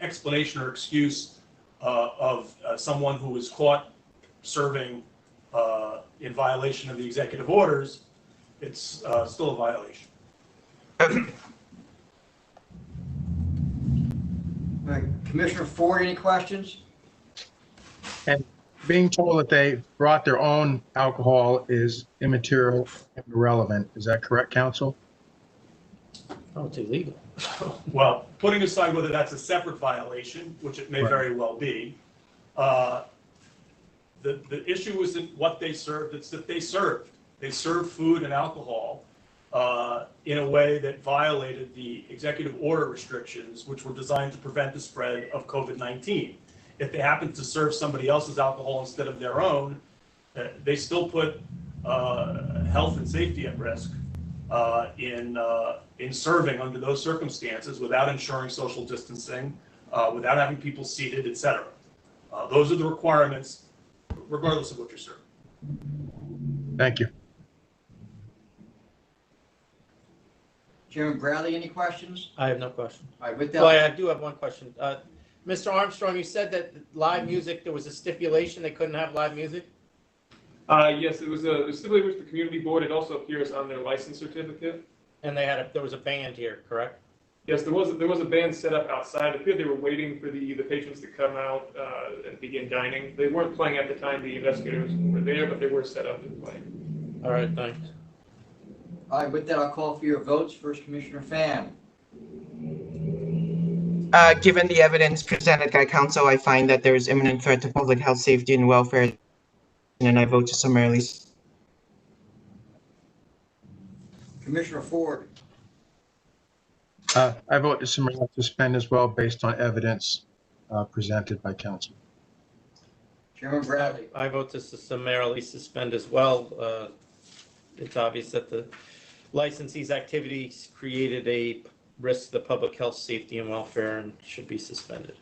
explanation or excuse of someone who was caught serving in violation of the executive orders, it's still a violation. All right, Commissioner Ford, any questions? And being told that they brought their own alcohol is immaterial and irrelevant. Is that correct, counsel? Oh, it's illegal. Well, putting aside whether that's a separate violation, which it may Right. very well be, the issue isn't what they served, it's that they served. They served food and alcohol in a way that violated the executive order restrictions, which were designed to prevent the spread of COVID-19. If they happen to serve somebody else's alcohol instead of their own, they still put health and safety at risk in serving under those circumstances without ensuring social distancing, without having people seated, et cetera. Those are the requirements, regardless of what you're serving. Thank you. Chairman Bradley, any questions? I have no question. All right, with Well, that, I do have one question. Mr. Armstrong, you said that live music, there was a stipulation they couldn't have live music? Yes, it was stipulated with the community board. It also appears on their license certificate. And there was a band here, correct? Yes, there was a band set up outside. It appeared they were waiting for the patrons to come out and begin dining. They weren't playing at the time the investigators were there, but they were set up to play. All right, thanks. all right, with that, I'll call for your votes. First, Commissioner Fan. Given the evidence presented by counsel, I find that there is imminent threat to public health, safety, and welfare, and I vote to summarily. Commissioner Ford. I vote to summarily suspend as well based on evidence presented by counsel. Chairman Bradley. I vote to summarily suspend as well. It's obvious that the licensee's activities created a risk to the public health, safety, and welfare and should be suspended.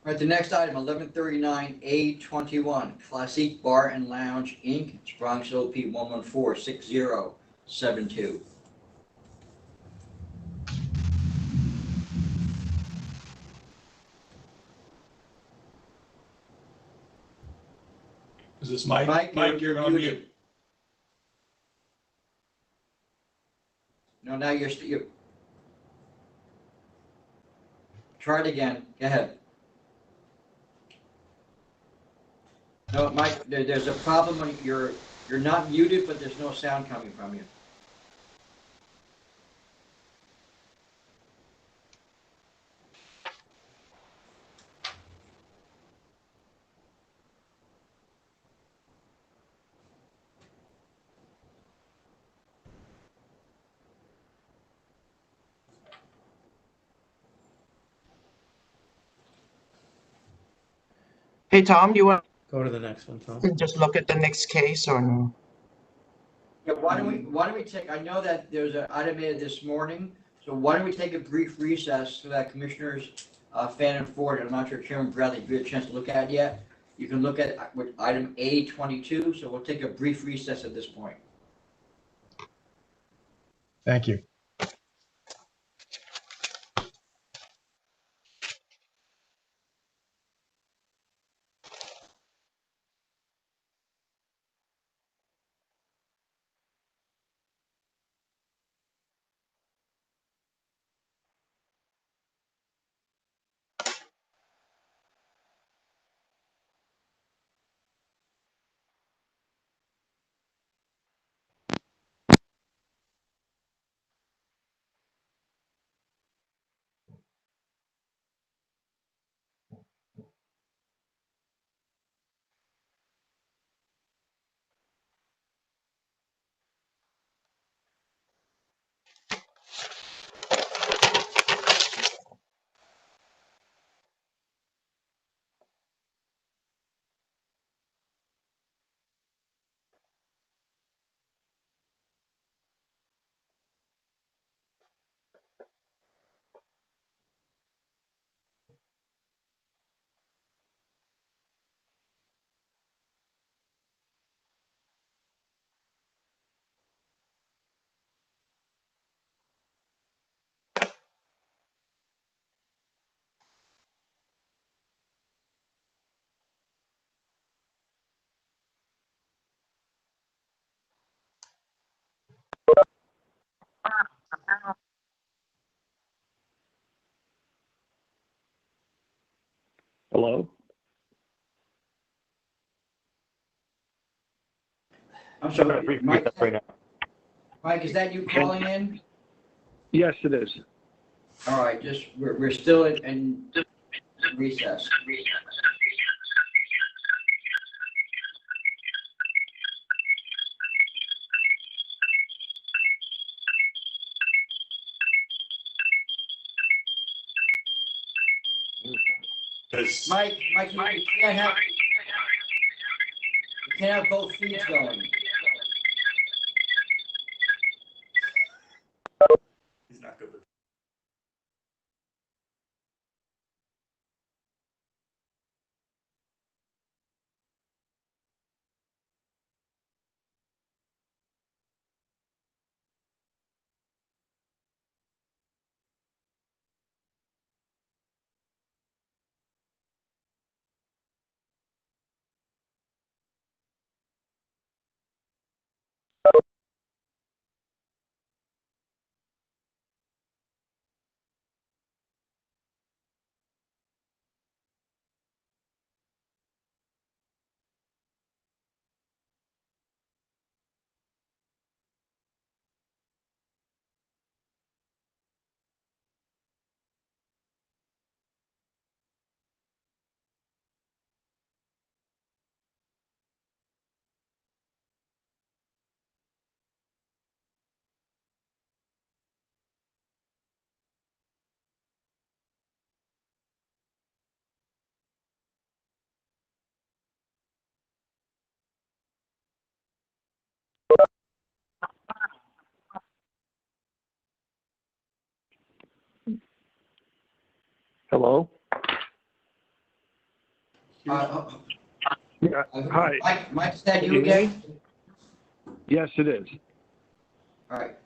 All right, the next item, 1139A21, Classique Bar and Lounge, Inc., Bronx OP 1146072. Is this Mike? Mike, You're on mute. No, now you're try it again. Go ahead. No, Mike, there's a problem when you're not muted, but there's no sound coming from you. Hey, Tom, do you want Go to the next one, Tom. to just look at the next case or no? Yeah, why don't we take, I know that there's an item made this morning, so why don't we take a brief recess so that Commissioners Fan and Ford, I'm not sure Chairman Bradley, if you had a chance to look at it yet, You can look at with item A22, so we'll take a brief recess at this point. Thank you. Hello? I'm We're gonna sorry, brief Mike. recess right now. Mike, is that you calling in? Yes, it is. All right, we're still in recess. Because Mike, you can't have both feeds going. he's not good with. Hello? Uh, Yeah. Hi. Mike, is that Can you you hear again? Yes, it is. All right.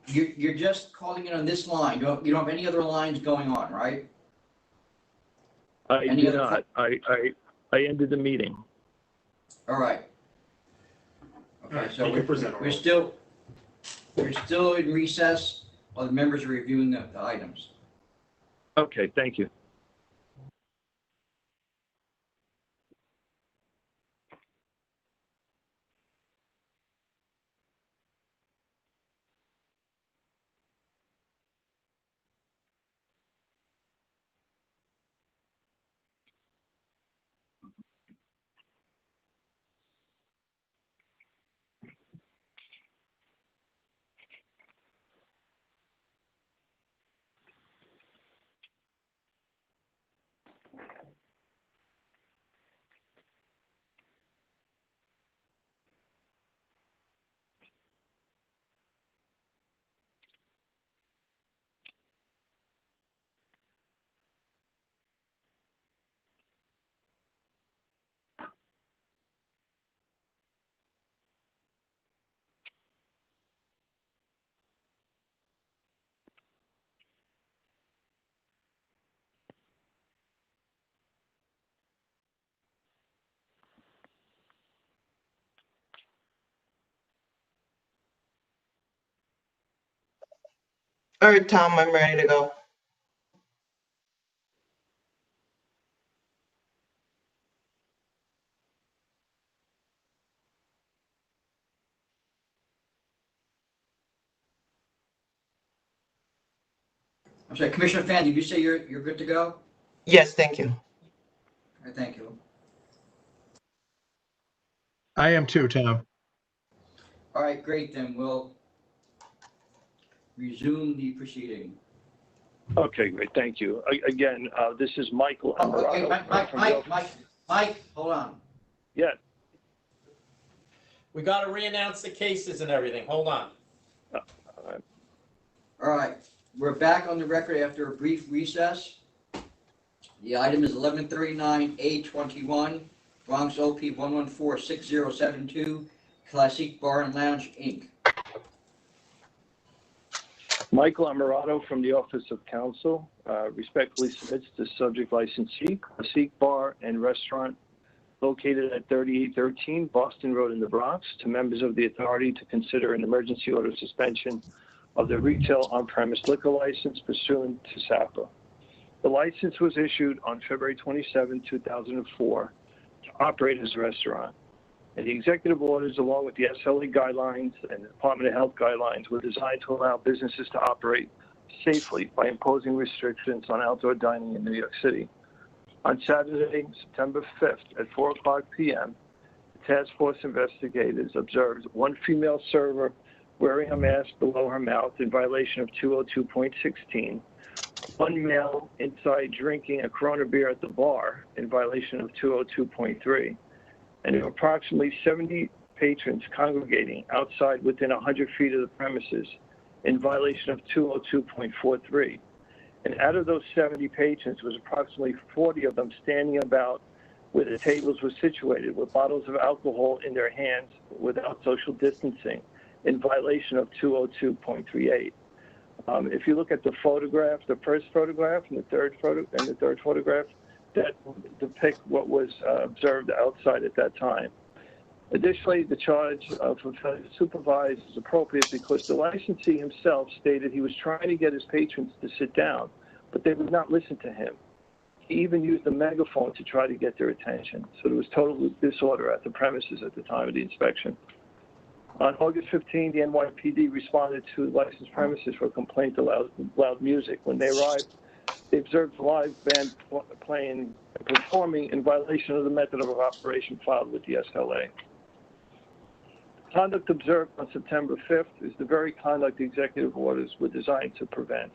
You're just calling in on this line. You don't have any other lines going on, right? I Any do other not. I ended the meeting. All right. All Okay, right, so you can present we're orally. still in recess while the members are reviewing the items. Okay, thank you. All right, Tom, I'm ready to go. I'm sorry, Commissioner Fan, did you say you're good to go? Yes, thank you. All right, thank you. I am too, Tom. All right, great, then we'll resume the proceeding. Okay, great, thank you. Again, this is Michael Oh, okay, Amarato. Mike, hold on. Yeah, We got to reannounce the cases and everything. Hold on. All right, we're back on the record after a brief recess. The item is 1139A21, Bronx OP 1146072, Classique Bar and Lounge, Inc. Michael Amarato from the Office of Counsel respectfully submits the subject licensee, Classique Bar and Restaurant located at 3813 Boston Road in the Bronx, to members of the authority to consider an emergency order of suspension of the retail on-premise liquor license pursuant to SAPA. The license was issued on February 27, 2004 to operate as a restaurant. And the executive orders, along with the SLA guidelines and the Department of Health guidelines, were designed to allow businesses to operate safely by imposing restrictions on outdoor dining in New York City. On Saturday, September 5th at 4:00 p.m., the task force investigators observed one female server wearing a mask below her mouth in violation of 202.16, one male inside drinking a Corona beer at the bar in violation of 202.3, and approximately 70 patrons congregating outside within 100 feet of the premises in violation of 202.43. And out of those 70 patrons, was approximately 40 of them standing about where the tables were situated with bottles of alcohol in their hands without social distancing in violation of 202.38. If you look at the photograph, the first photograph and the third photograph, that depict what was observed outside at that time. Additionally, the charge of failure to supervise is appropriate because the licensee himself stated he was trying to get his patrons to sit down, but they would not listen to him. He even used a megaphone to try to get their attention. So there was total disorder at the premises at the time of the inspection. On August 15, the NYPD responded to the licensed premises for a complaint of loud music. When they arrived, they observed the live band playing and performing in violation of the method of operation filed with the SLA. Conduct observed on September 5th is the very conduct the executive orders were designed to prevent.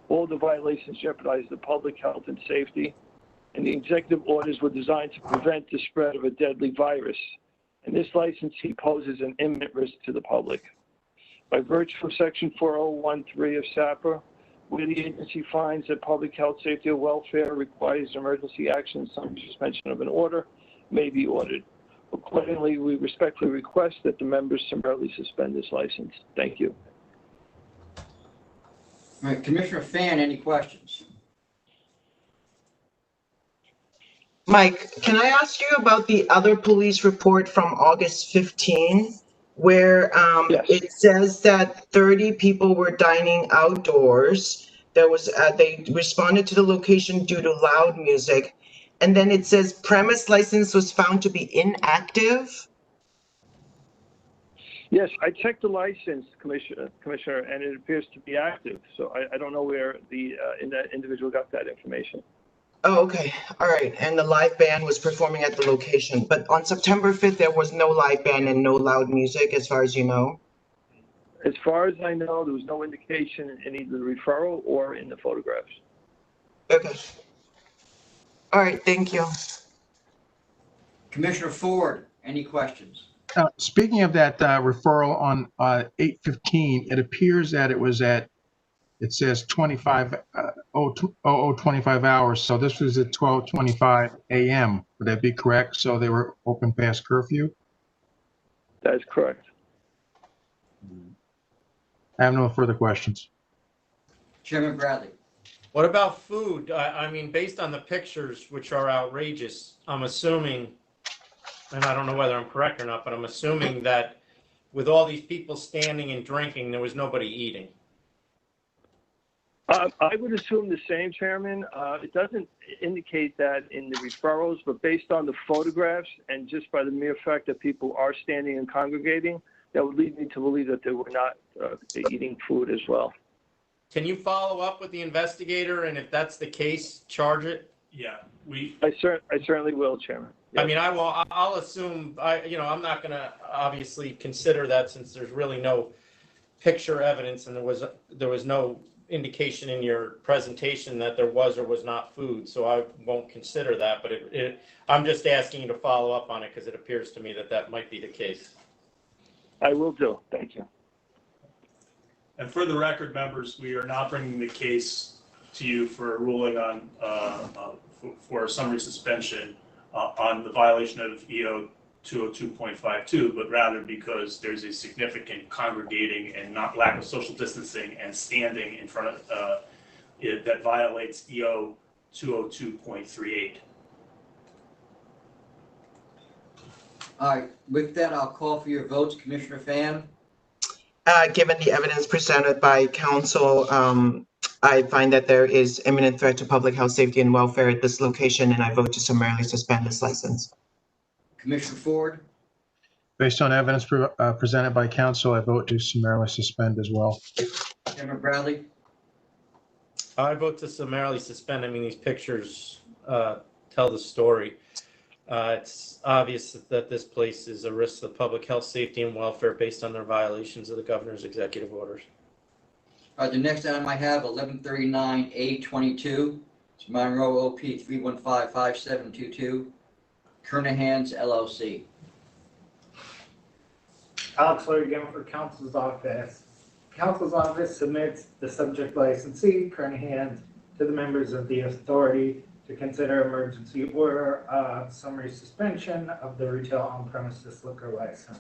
All the violations jeopardize the public health and safety, and the executive orders were designed to prevent the spread of a deadly virus. And this licensee poses an imminent risk to the public. By virtue of Section 4013 of SAPA, where the agency finds that public health, safety, or welfare requires emergency action, some suspension of an order may be ordered. Accordingly, we respectfully request that the members summarily suspend this license. Thank you. All right, Commissioner Fan, any questions? Mike, can I ask you about the other police report from August 15, where Yes. it says that 30 people were dining outdoors. There was they responded to the location due to loud music, and then it says premise license was found to be inactive. Yes, I checked the license, Commissioner, and it appears to be active. So I don't know where the individual got that information. Oh, okay. All right. And the live band was performing at the location. But on September 5th, there was no live band and no loud music, as far as you know? As far as I know, there was no indication in either the referral or in the photographs. Okay. All right. Thank you. Commissioner Ford, any questions? Speaking of that referral on 8/15, it appears that it was at, it says 25 hours. So this was at 12:25 a.m. Would that be correct? So they were open past curfew? That is correct. I have no further questions. Chairman Bradley. What about food? I mean, based on the pictures, which are outrageous, I'm assuming, and I don't know whether I'm correct or not, but I'm assuming that with all these people standing and drinking, there was nobody eating. I would assume the same, Chairman. It doesn't indicate that in the referrals, but based on the photographs and just by the mere fact that people are standing and congregating, that would lead me to believe that they were not eating food as well. Can you follow up with the investigator, and if that's the case, charge it? Yeah, I certainly will, Chairman. I mean, I'll assume, I'm not gonna obviously consider that since there's really no picture evidence and there was no indication in your presentation that there was or was not food, so I won't consider that, but I'm just asking you to follow up on it because it appears to me that that might be the case. I will do. Thank you. and for the record, members, we are not bringing the case to you for a ruling on, for a summary suspension on the violation of EO 202.52, but rather because there's a significant congregating and not lack of social distancing and standing in front of that violates EO 202.38. All right, with that, I'll call for your votes. Commissioner Pham, Given the evidence presented by counsel, I find that there is imminent threat to public health, safety, and welfare at this location, and I vote to summarily suspend this license. Commissioner Ford, Based on evidence presented by counsel, I vote to summarily suspend as well. Chairman Bradley, I vote to summarily suspend. I mean, these pictures tell the story. It's obvious that this place is a risk to public health, safety, and welfare based on their violations of the governor's executive orders. all right, the next item I have, 1139A22, it's Monroe OP 3155722, Kernahan's LLC. Alex Lloyd again for counsel's office. Counsel's office submits the subject licensee, Kernahan, to the members of the authority to consider emergency order of summary suspension of the retail on-premises liquor license.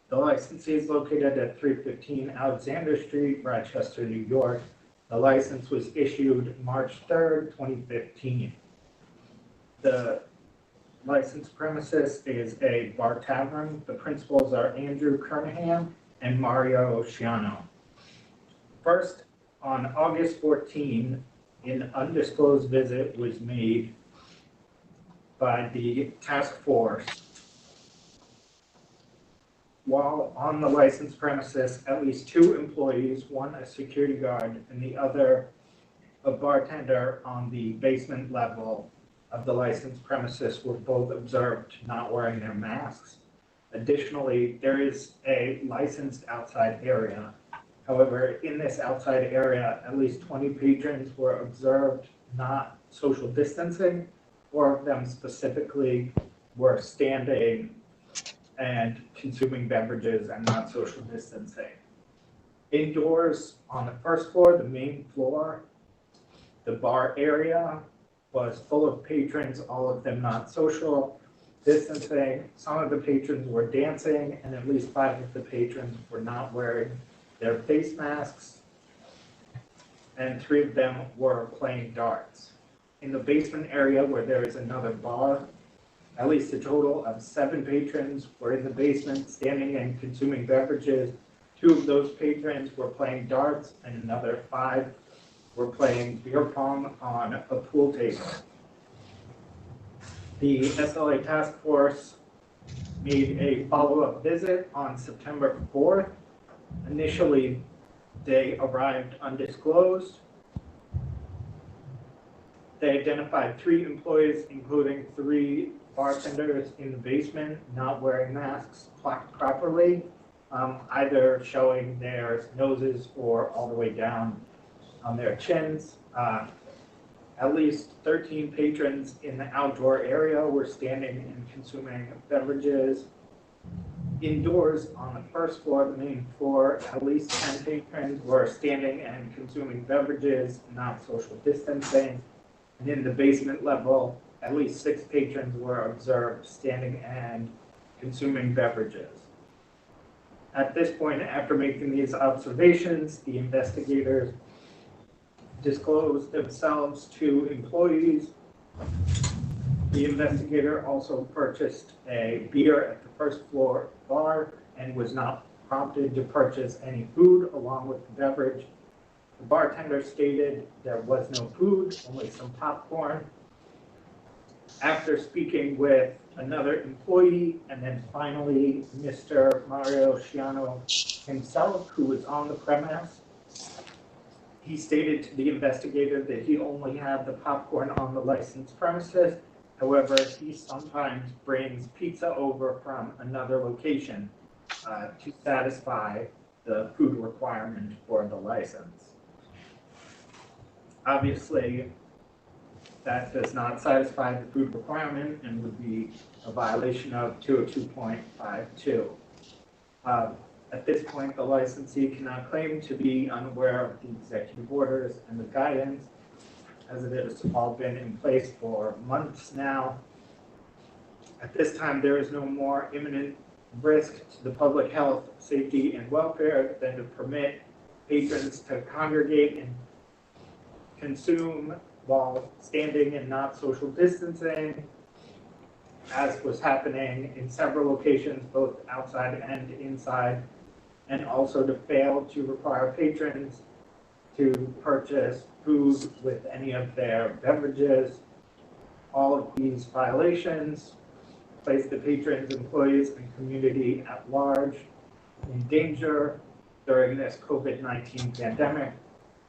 The licensee is located at 315 Alexander Street, Rochester, New York. The license was issued March 3rd, 2015. The licensed premises is a bar tavern. The principals are Andrew Kernahan and Mario Sciano. First, on August 14, an undisclosed visit was made by the task force. While on the licensed premises, at least 2 employees, one a security guard and the other a bartender on the basement level of the licensed premises, were both observed not wearing their masks. Additionally, there is a licensed outside area. However, in this outside area, at least 20 patrons were observed not social distancing. 4 of them specifically were standing and consuming beverages and not social distancing. Indoors on the first floor, the main floor, the bar area was full of patrons, all of them not social distancing. Some of the patrons were dancing, and at least 5 of the patrons were not wearing their face masks, and 3 of them were playing darts. In the basement area where there is another bar, at least a total of 7 patrons were in the basement standing and consuming beverages. 2 of those patrons were playing darts, and another 5 were playing beer pong on a pool table. The SLA task force made a follow-up visit on September 4th. Initially, they arrived undisclosed. They identified 3 employees, including 3 bartenders in the basement, not wearing masks properly, either showing their noses or all the way down on their chins. At least 13 patrons in the outdoor area were standing and consuming beverages. Indoors on the first floor, the main floor, at least 10 patrons were standing and consuming beverages, not social distancing. And in the basement level, at least 6 patrons were observed standing and consuming beverages. At this point, after making these observations, the investigators disclosed themselves to employees. The investigator also purchased a beer at the first floor bar and was not prompted to purchase any food along with the beverage. The bartender stated there was no food, only some popcorn. After speaking with another employee and then finally Mr. Mario Sciano himself, who was on the premise, he stated to the investigator that he only had the popcorn on the licensed premises. However, he sometimes brings pizza over from another location to satisfy the food requirement for the license. Obviously, that does not satisfy the food requirement and would be a violation of 202.52. At this point, the licensee cannot claim to be unaware of the executive orders and the guidance, as it has all been in place for months now. At this time, there is no more imminent risk to the public health, safety, and welfare than to permit patrons to congregate and consume while standing and not social distancing, as was happening in several locations, both outside and inside, and also to fail to require patrons to purchase food with any of their beverages. All of these violations place the patrons, employees, and community at large in danger during this COVID-19 pandemic.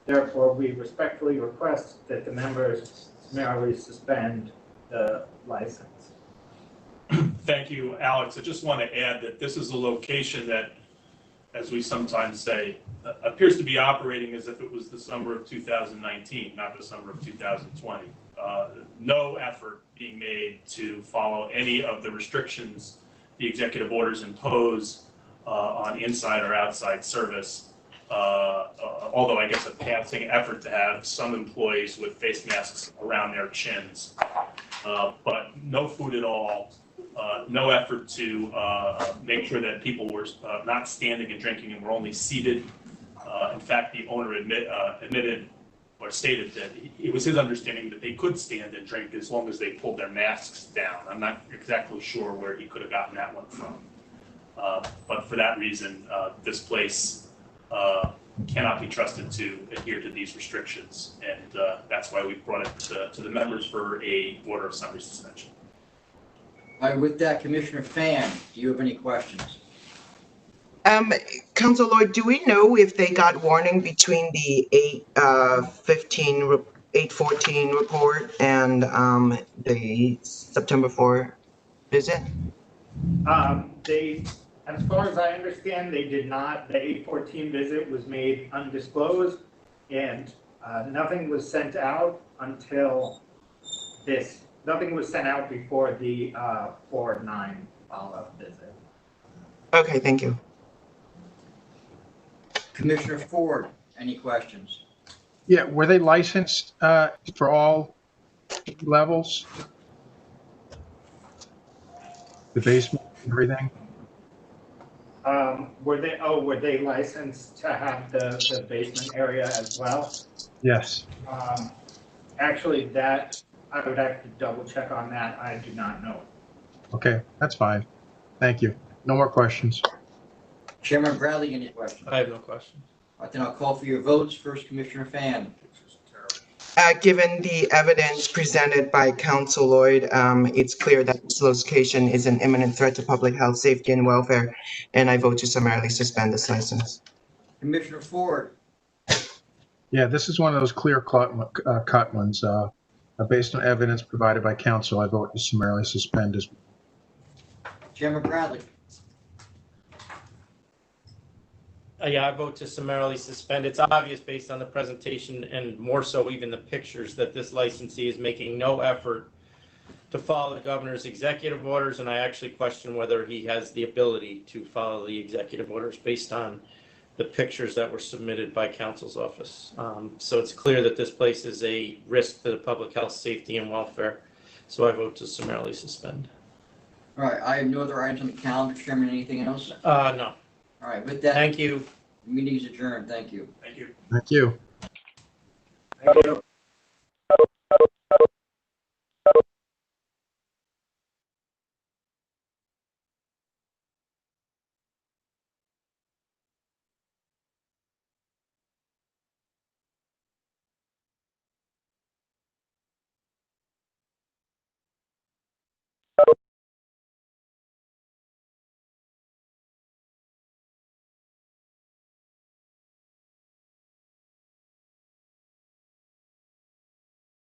Therefore, we respectfully request that the members summarily suspend the license. Thank you, Alex. I just want to add that this is a location that, as we sometimes say, appears to be operating as if it was the summer of 2019, not the summer of 2020. No effort being made to follow any of the restrictions the executive orders impose on inside or outside service. Although I guess a passing effort to have some employees with face masks around their chins, but no food at all, no effort to make sure that people were not standing and drinking and were only seated. In fact, the owner admitted or stated that it was his understanding that they could stand and drink as long as they pulled their masks down. I'm not exactly sure where he could have gotten that one from. But for that reason, this place cannot be trusted to adhere to these restrictions. And that's why we brought it to the members for a order of summary suspension. All right, with that, Commissioner Fan, do you have any questions? Council Lloyd, do we know if they got warning between the 8/14 report and the September 4 visit? As far as I understand, they did not. The 8/14 visit was made undisclosed, and nothing was sent out until this. Nothing was sent out before the 4/9 follow-up visit. Okay, thank you. Commissioner Ford, any questions? Yeah, were they licensed for all levels? The basement, everything? Were they licensed to have the basement area as well? Yes. Actually, that, I would have to double check on that. I do not know. Okay, that's fine. Thank you. No more questions. Chairman Bradley, any questions? I have no questions. All right, then I'll call for your votes. First, Commissioner Fan. Given the evidence presented by Council Lloyd, it's clear that this location is an imminent threat to public health, safety, and welfare, and I vote to summarily suspend this license. Commissioner Ford. Yeah, this is one of those clear-cut ones. Based on evidence provided by counsel, I vote to summarily suspend as. Chairman Bradley. Yeah, I vote to summarily suspend. It's obvious based on the presentation and more so even the pictures that this licensee is making no effort to follow the governor's executive orders, and I actually question whether he has the ability to follow the executive orders based on the pictures that were submitted by counsel's office. So it's clear that this place is a risk to the public health, safety, and welfare. So I vote to summarily suspend. All right, I have no other items on the calendar. Chairman, anything else? No. All right, with that. Thank you. Meeting is adjourned. Thank you. Thank you. Thank you. Thank you.